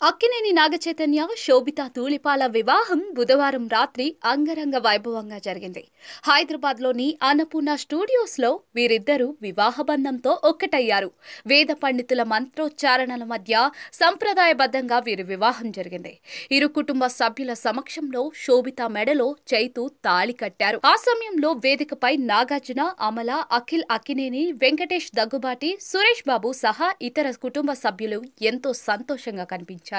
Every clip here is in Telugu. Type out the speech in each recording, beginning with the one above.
అక్కినేని నాగచైతన్య, శోభిత తూలిపాల వివాహం బుధవారం రాత్రి అంగరంగ వైభవంగా జరిగింది. హైదరాబాద్లోని అన్నపూర్ణ స్టూడియోస్లో వీరిద్దరూ వివాహ బంధంతో ఒక్కటయ్యారు. వేద పండితుల మంత్రోచ్చారణల మధ్య సంప్రదాయబద్ధంగా వీరి వివాహం జరిగింది. ఇరు కుటుంబ సభ్యుల సమక్షంలో శోభిత మెడలో చైతు తాళి కట్టారు. ఆ సమయంలో వేదికపై నాగార్జున, అమల, అఖిల్ అక్కినేని, వెంకటేష్ దగ్గుబాటి, సురేష్ బాబు సహా ఇతర కుటుంబ సభ్యులు ఎంతో సంతోషంగా కనిపించారు.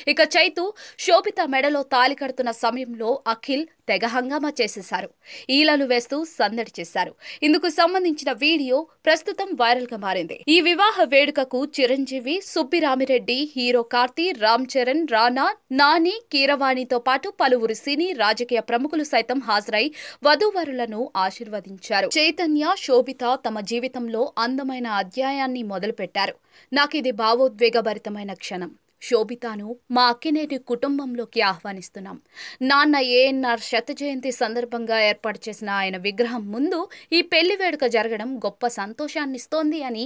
ఇక చైతు, శోభిత మెడలో తాళి కడుతున్న సమయంలో అఖిల్ తెగ హంగామా చేసేశారు. ఈలలు వేస్తూ సందడి చేశారు. ఇందుకు సంబంధించిన వీడియో ప్రస్తుతం వైరల్ గా మారింది. ఈ వివాహ వేడుకకు చిరంజీవి, సుబ్బిరామిరెడ్డి, హీరో కార్తీ, రామ్ చరణ్, రానా, నాని, కీరవాణితో పాటు పలువురు సినీ, రాజకీయ ప్రముఖులు సైతం హాజరై వధూవరులను ఆశీర్వదించారు. చైతన్య, శోభిత తమ జీవితంలో అందమైన అధ్యాయాన్ని మొదలుపెట్టారు. నాకిది భావోద్వేగభరితమైన క్షణం. శోభితను మా అక్కినేని కుటుంబంలోకి ఆహ్వానిస్తున్నాం. నాన్న ఏఎన్ఆర్ శత జయంతి సందర్భంగా ఏర్పాటు చేసిన ఆయన విగ్రహం ముందు ఈ పెళ్లి వేడుక జరగడం గొప్ప సంతోషాన్నిస్తోంది అని